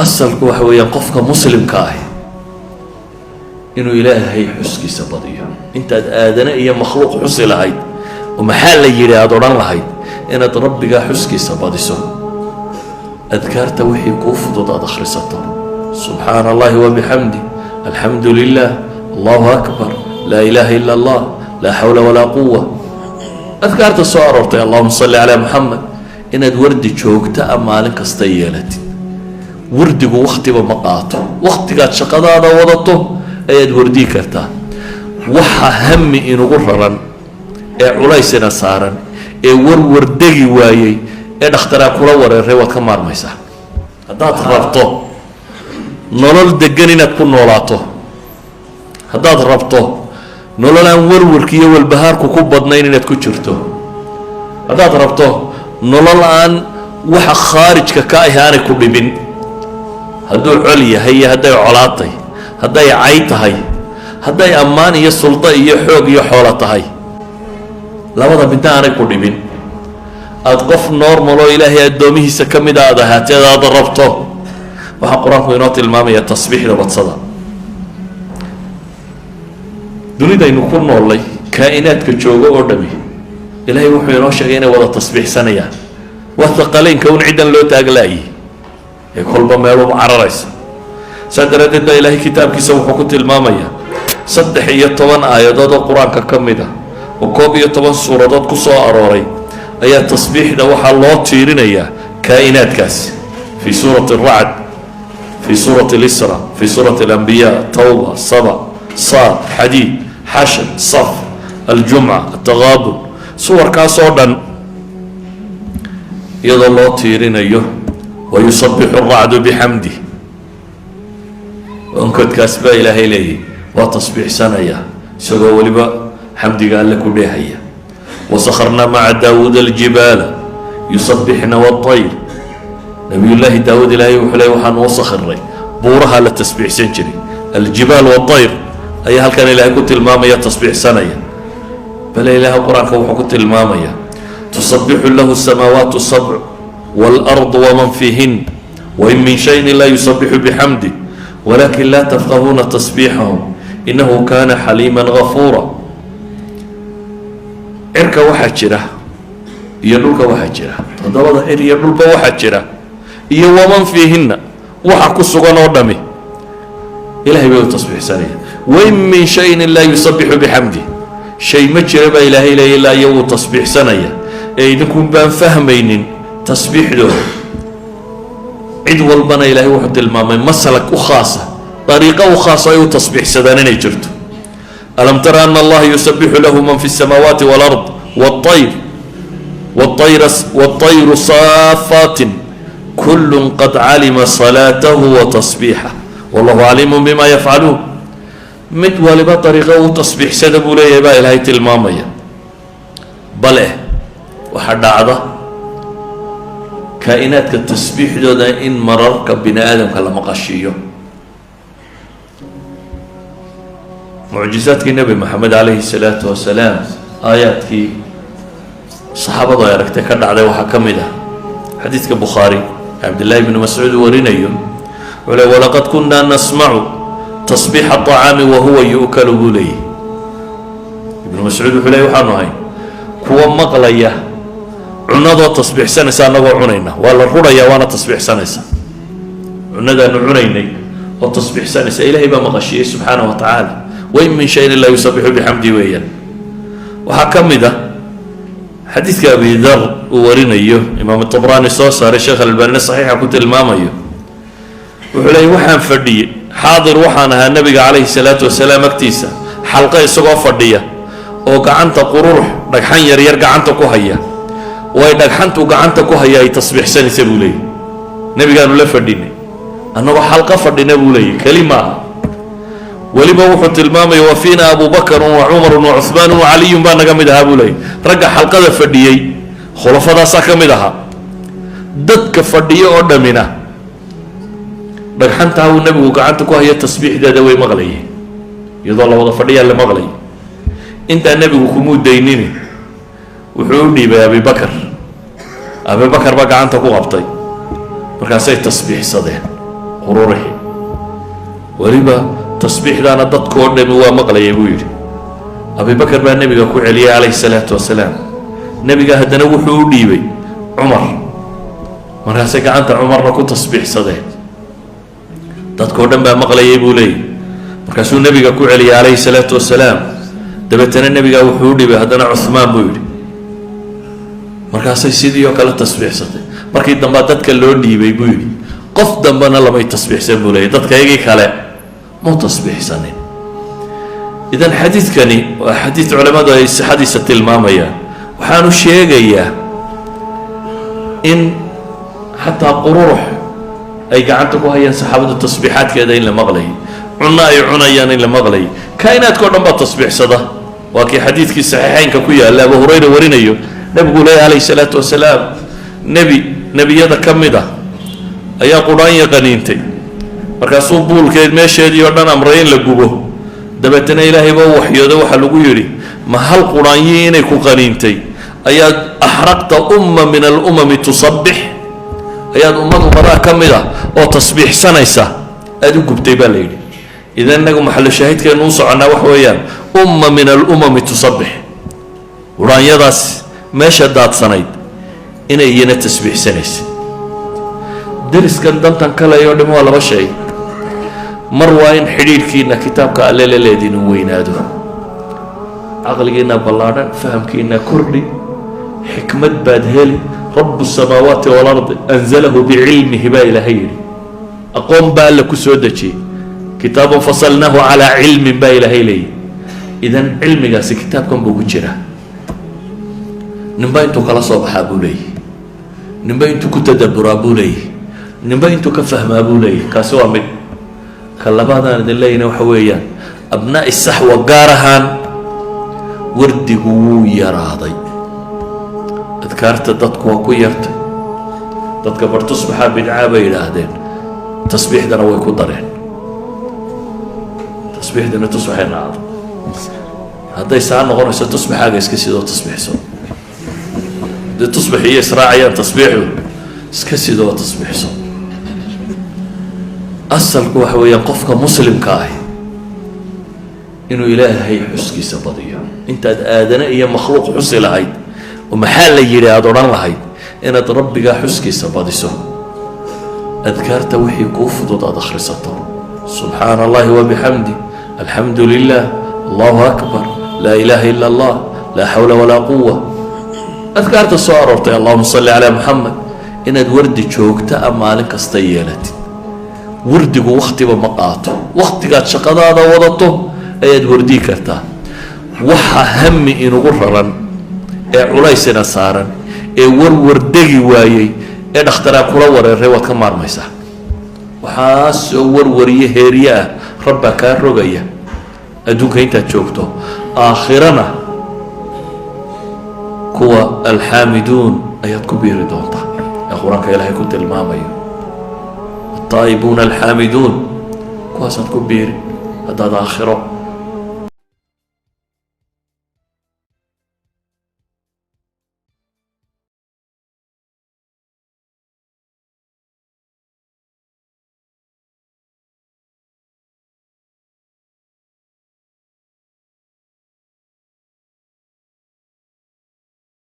asalku waxa weeyaan qofka muslimka ah inuu ilaahay xuskiisa badiyo intaad aadana iyo makhluuq xusi lahayd oo maxaa la yidhi aad odhan lahayd inaad rabbigaa xuskiisa badiso adkaarta wixii kuu fudud aad akhrisato subxaana allahi wabixamdi alxamdu lilah allahu akbar laa ilaaha ila allah laa xawla walaa quwa adkaarta soo aroortay allahuma salli calaa muxamed inaad wardi joogta a maalin kasta yeelatid wardigu wakhtiba ma qaato wakhtigaad shaqadaada wadato ayaad wardii kartaa waxa hami inugu raran ee culaysina saaran ee warwardegi waayey ee dhakhtaraa kula wareeray waad ka maarmaysaa haddaad rabto nolol degan inaad ku noolaato haddaad rabto nolol aan warwarki iyo walbahaarku ku badnayn inaad ku jirto haddaad rabto nolol aan waxa khaarijka ka ahi aanay ku dhibin hadduu col yahay iyo hadday colaatay hadday cay tahay hadday ammaan iyo suldo iyo xoog iyo xoolo tahay labada midna aanay ku dhibin aada qof normal oo ilaahay addoomihiisa ka mid aad ahaateed aada rabto waxaa qur-aanku inoo tilmaamaya tasbiixda badsada dunidaynu ku noollay kaa'inaadka joogo oo dhami ilaahay wuxuu inoo sheegay inay wada tasbiixsanayaan waa thaqaleynka un ciddan loo taaglaayay ee kolba meeluba cararaysa saa daraaddeed baa ilaahay kitaabkiisa wuxuu ku tilmaamayaa 13 aayadood oo qur-aanka ka mid ah oo 11 suuradood ku soo arooray ayaa tasbiixda waxaa loo tiirinayaa kaa'inaadkaasi fi suurati الracd في سورة الإسراء في سورة الأنبياء توبة صبا صاد حديد حشر صف الجمعة التغابن صور كاسودا يضل الله تيرين أيه ويصبح الرعد بحمده وانكد كاسبا إلهي إليه وتصبح سنة سوى ولبا حمدي قال لك بها وسخرنا مع داود الجبال يصبحنا والطير نبي الله داود إلهي وحلي وحان وصخري بورها للتسبيح سنجري الجبال والطير أي هل كان إلهي كنت المامية تصبيح سنية بل إله القرآن كوحو كنت المامية تسبح له السماوات السبع والأرض ومن فيهن وإن من شيء لا يسبح بحمده ولكن لا تفقهون تسبيحهم إنه كان حليما غفورا إركا وحجرة ينولك وحجرة تضرب إر ينولك وحجرة iyo waman fiihinna waxa ku sugan oo dhami ilaahay buu tasbiixsanaya wayn min shay'in la yusabbihu bihamdi shay ma jira ba ilaahay la ilaa yuu tasbiixsanaya ee idinku baan fahmaynin tasbiixdooda cid walbana ilaahay wuxuu tilmaamay masalak u khaasa طريقه خاصه ay tasbiixsadaan inay jirto alam tara anna allaha yusabbihu lahu man fi as-samawati wal ard wat-tayr صافات كل قد علم صلاته وتصبيحه والله عليم بما يفعلون متولي بطريقه وتصبيح سدبوا لي با الهي تلماميا بله وحد عضه كائنات التسبيح ده ان مررك بني ادم كلا مقشيه معجزات النبي محمد عليه الصلاه والسلام ايات صحابه يركتك دعده waxa kamida حديث البخاري عبد الله بن مسعود ورينيو ولقد كنا نسمع تصبيح الطعام وهو يؤكل بليه ابن مسعود وحلي وحانو هاي كوا مقليا عنده تصبيح سنة نغو عنينا ولا الرؤيا وانا تصبيح سنة عنده عنيني وتصبيح سنة إلهي بمغشيه سبحانه وتعالى وإن من شيء لا يسبح بحمده ويا وحكم ده حديث أبي ذر ورينيو إمام الطبراني صار الشيخ الألباني صحيح كنت الماميو وحلي وحان فردي حاضر وحانها النبي عليه الصلاة والسلام اكتيسا حلقة يسوق فردية وقعنت قروح دكحان يرير قعنت كوهيا ويدكحنت وقعنت كوهيا تصبح سنة سبولي النبي قالوا لا فرديني أنه حلقة فردينا بولي كلمة ولما وحط المامي وفينا أبو بكر وعمر وعثمان وعلي بان قمدها بولي رجع حلقة فردية خلفاء ساكمدها ددك فردية قدامنا دحنتها والنبي وقعنت كوهيا تصبيح ده دوي مغلي يضل وضع فردية اللي مغلي انت النبي وكمود دينيني وحولي بأبي بكر بقى عنك وغبطي مركان سي تصبيح صدين qururixi weliba tasbiixdaana dadkoo dhami waa maqlayay buu yidhi abibakar baa nebiga ku celiyay calayhi salaatu wasalaam nebiga haddana wuxuu u dhiibay cumar markaasay gacanta cumarna ku tasbiixsadeen dadkoo dhan baa maqlayay buu leeyahy markaasuu nebiga ku celiyay calayhi salaatu wasalaam dabeetana nebigaa wuxuu u dhiibay haddana cuhmaan buu yidhi markaasay sidii oo kale tasbiixsatay markii dambaa dadka loo dhiibay buu yidhi qof dambena lamay tasbiixsan buu leeyahy dadka iyagii kale mau tasbiixsanin idan xadiidkani waa xadiid culimmadu ay sixadiisa tilmaamayaan waxaanu sheegayaa in xataa qururux ay gacanta ku hayaan saxaabadu tasbiixaadkeeda in la maqlayay cunno ay cunayaan in la maqlayay kaa'inaadkao dhan baa tasbiixsada waa kii xadiidkii saxiixeynka ku yaalla abu hurayra warinayo nebigu leeyahy calayhi salaatu wasalaam nebiyada ka mid ah ayaa qudhaanya qaniintay markaasuu buulkeed meesheedii oo dhan amray in la gubo dabeetana ilaahay baa u waxyooda waxaa lagu yidhi ma hal qudhaanyii inay ku qaniintay ayaad axraqta umma min alumami tusabbix ayaad ummad ummadaha ka mid ah oo tasbiixsanaysa aada u gubtay baa la yidhi idan innagu maxallo shaahidkeenu u soconnaa wax weeyaan umma min alumami tusabbix qudhaanyadaas meesha daadsanayd inay iyana tasbiixsanaysa deriskan dantan kaleyo dhim waa laba shay mar waa in xidhiidhkiina kitaabka alle la leedin uu weynaado caqligiina ballaadhan fahamkiina kordhi xikmad baad heli rabu الsamaawaati waalardi anzalahu bicilmihi baa ilaahay yidhi aqoon baa alla ku soo dejiyey kitaabun fasalnaahu calaa cilmin baa ilaahay leeyihi idan cilmigaasi kitaabkan buu ku jiraa ninba intuu kala soo baxaa buu leeyahy ninba intuu ku tadaburaa buu leeyahy ninba intuu ka fahmaa buu leeyahy kaasi waa mid ka labaadaan idin leeyina waxa weeyaan abnaa'i saxwa gaar ahaan wardigu wuu yaraaday adkaarta dadku waa ku yartay dadka bar tusbaxaa bidcaa bay yidhaahdeen tasbiixdana way ku dareen tasbiixdana tusbaxay nacdo hadday saa noqonayso tusbaxaaga iska sidoo tasbiixso haddii tusbax iyo israacayaan tasbiixdu iska sidoo tasbiixso asalku waxa weeyaan qofka muslimka ah inuu ilaahay xuskiisa badiyo intaad aadane iyo makhluuq xusi lahayd oo maxaa la yidhi aada odhan lahayd inaad rabbigaa xuskiisa badiso adkaarta wixii kuu fudud aada akhrisato subxaana allahi wabixamdi alxamdu lilah allahu akbar laa ilaaha ila allah laa xawla walaa quwa adkaarta soo aroortay allahuma salli calaa muxamed inaad wardi joogta a maalin kasta yeelatid wardigu waktiba ma qaato waktigaad shaqadaada wadato ayaad wardii kartaa waxa hami inugu raran ee culaysina saaran ee warwardegi waayey ee dhakhtaraan kula wareeray waad ka maarmaysaa waxaa soo warwariye heeriye ah rabbaa kaa rogaya adduunka intaad joogto aakhirana kuwa alxaamiduun ayaad ku biiri doontaa ee qur-aanka ilaahay ku tilmaamayo الطائبون الحامدون كواسات كبير هذا آخره